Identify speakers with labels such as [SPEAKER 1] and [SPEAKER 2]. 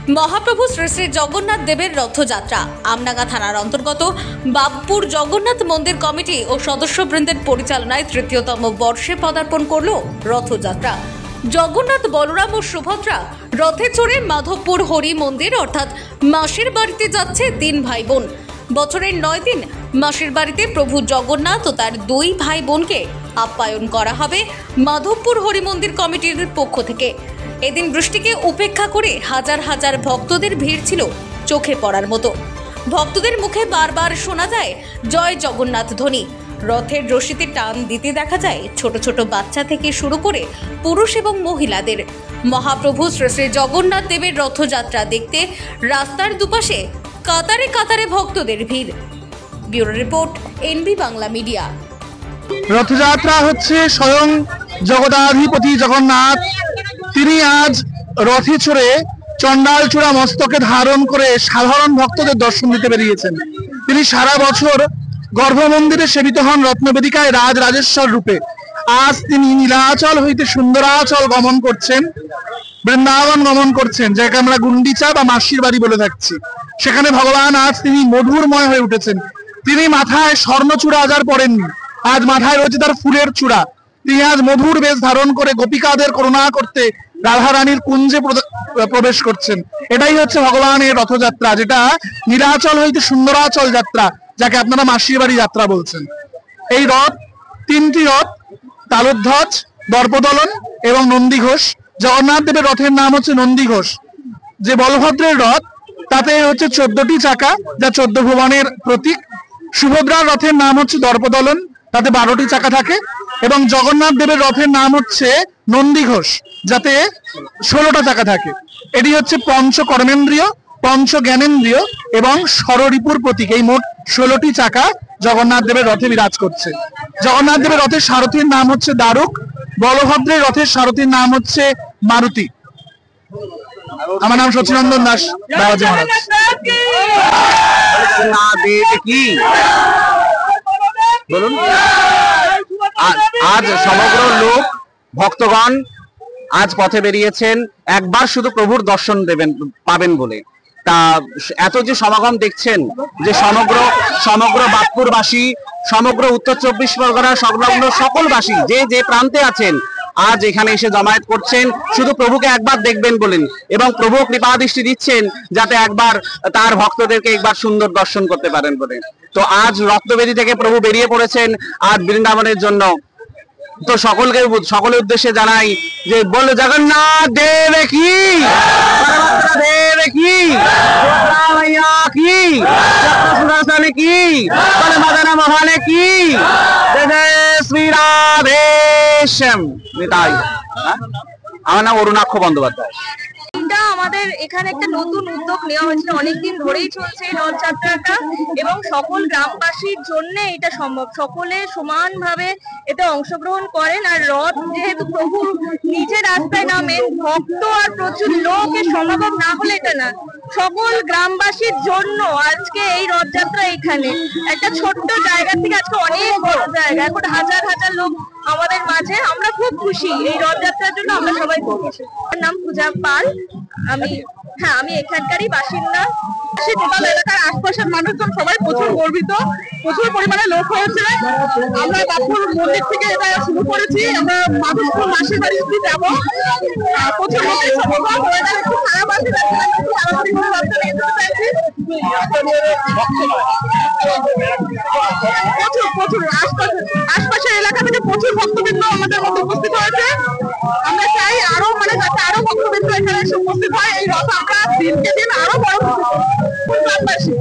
[SPEAKER 1] মহাপ্রভু শ্রী শ্রী জগন্নাথ দেবের রথযাত্রা আমডাঙ্গা থানার অন্তর্গত বাবপুর জগন্নাথ মন্দির কমিটি ও সদস্যবৃন্দের পরিচালনায় তৃতীয়তম বর্ষে পদার্পণ করল রথযাত্রা। জগন্নাথ, বলরাম ও সুভদ্রা রথে চড়ে মাধবপুর হরি মন্দির অর্থাৎ মাসির বাড়িতে যাচ্ছে 3 ভাই বোন। বছরের 9 দিন মাসির বাড়িতে প্রভু জগন্নাথ ও তার 2 ভাই বোনকে আপ্যায়ন করা হবে মাধবপুর হরি মন্দির কমিটির পক্ষ থেকে। এদিন বৃষ্টিকে উপেক্ষা করে হাজার হাজার ভক্তদের ভিড় ছিল চোখে পড়ার মতো। ভক্তদের মুখে বারবার শোনা যায় জয় জগন্নাথ ধ্বনি। রথের রশিতে টান দিতে দেখা যায় ছোট ছোট বাচ্চা থেকে শুরু করে পুরুষ এবং মহিলাদের। মহাপ্রভু শ্রী শ্রী জগন্নাথ দেবের রথযাত্রা দেখতে রাস্তার দুপাশে কাতারে কাতারে ভক্তদের ভিড়। Bureau report, NB Bangla media.
[SPEAKER 2] Rathyatra হচ্ছে স্বয়ং জগদাধিপতি জগন্নাথ। তিনি আজ রথে চড়ে চণ্ডালচূড়া মস্তকে ধারণ করে সাধারণ ভক্তদের দর্শন দিতে বেরিয়েছেন। তিনি সারা বছর গর্ভমন্দিরে সেবিত হন রত্নবেদিকায় রাজ রাজেশ্বর রূপে। আজ তিনি নীলাচল হইতে সুন্দরাচল গমন করছেন, বৃন্দাবন গমন করছেন, যাকে আমরা গুন্ডিচা বা মাসির বাড়ি বলে থাকছি। সেখানে ভগবান আজ তিনি মধুরময় হয়ে উঠেছেন। তিনি মাথায় স্বর্ণচূড়া আজ আর পড়েননি, আজ মাথায় রয়েছে তার ফুলের চূড়া। তিনি আজ মধুর বেশ ধারণ করে গোপিকাদের করুণা করতে রাধা রানীর কুঞ্জে প্রবেশ করছেন। এটাই হচ্ছে ভগবানের রথযাত্রা, যেটা নীলাচল হইতে সুন্দরাচল যাত্রা, যাকে আপনারা মাসির বাড়ি যাত্রা বলছেন। এই রথ 3টি রথ, তালধ্বজ, দর্পদলন এবং নন্দীঘোষ। জগন্নাথ দেবের রথের নাম হচ্ছে নন্দীঘোষ। যে বলভদ্রের রথ তাতে হচ্ছে 14টি চাকা, যা 14 ভুবনের প্রতীক। সুভদ্রার রথের নাম হচ্ছে দর্পদলন, তাতে 12টি চাকা থাকে। এবং জগন্নাথ দেবের রথের নাম হচ্ছে নন্দীঘোষ, যাতে 16টা চাকা থাকে। এটি হচ্ছে পঞ্চ কর্মেন্দ্রিয়, পঞ্চ জ্ঞানেন্দ্রিয় এবং ষড়রিপুর প্রতীক। এই মোট 16টি চাকা জগন্নাথ দেবের রথে বিরাজ করছে। জগন্নাথ দেবের রথের সারথীর নাম হচ্ছে দারুক। বলভদ্রের রথের সারথীর নাম হচ্ছে মারুতি। আমার নাম সচিনন্দন দাস, বাবাজি মহারাজ।
[SPEAKER 3] বলুন, আজ সমগ্র লোক ভক্তগণ আজ পথে বেরিয়েছেন একবার শুধু প্রভুর দর্শন পাবেন বলে। তা এত যে সমাগম দেখছেন, যে সমগ্র বাবপুরবাসী, সমগ্র উত্তর 24 পরগনা সংলগ্ন সকলবাসী যে যে প্রান্তে আছেন, আজ এখানে এসে জমায়েত করছেন শুধু প্রভুকে একবার দেখবেন বলেন, এবং প্রভু কৃপা দৃষ্টি দিচ্ছেন যাতে একবার তার ভক্তদেরকে একবার সুন্দর দর্শন করতে পারেন বলে। তো আজ রত্নবেদী থেকে প্রভু বেরিয়ে পড়েছেন আজ বৃন্দাবনের জন্য। তো সকলের উদ্দেশ্যে জানাই যে বল জগন্নাথ দেব কি, দেব কি, সুদর্শন কি, মদন মোহন কি, জয় শ্রী রাধেশ্যাম। আমার নাম অরুণাক্ষ বন্দ্যোপাধ্যায়।
[SPEAKER 4] আমাদের এখানে একটা নতুন উদ্যোগ নেওয়া হয়েছিল, অনেকদিন ধরেই চলছে এই রথযাত্রাটা, এবং সকল গ্রামবাসীর জন্য এটা সম্ভব। সকলে সমানভাবে এতে অংশগ্রহণ করেন। আর রথ যেহেতু প্রভু নিজে রাস্তায় নামেন, ভক্ত আর প্রচুর লোকের সমাগম না হলে এটা না, সকল গ্রামবাসীর জন্য আজকে এই রথযাত্রা এখানে একটা ছোট্ট জায়গা থেকে আজকে অনেক বড় জায়গা, এখন হাজার হাজার লোক আমাদের মাঝে। আমরা খুব খুশি এই রথযাত্রার জন্য, আমরা সবাই খুশি। আমার নাম পূজা পাল, আমি এখানকারই বাসিন্দা। টোটাল এলাকার আশপাশের মানুষজন সবাই প্রচুর গর্বিত, প্রচুর পরিমাণে লোক হয়েছে। আমরা বাবপুর মন্দির থেকে এটা শুরু করেছি, আমরা মাধবপুর মাসির বাড়ি অব্দি যাবো। প্রচুর লোকের সমাগম, ওয়েদার একটু খারাপ আছে, তাড়াতাড়ি করে রথটা নিয়ে যেতে চাইছি। প্রচুর আশপাশের এলাকা থেকে প্রচুর ভক্তবৃন্দ আমাদের মধ্যে উপস্থিত হয়েছে। আমরা চাই আরো যাতে আরো ভক্তবৃন্দ এখানে এসে উপস্থিত হয়। এই রথ আমরা দিনকে দিন আরো বড় গ্রামবাসী।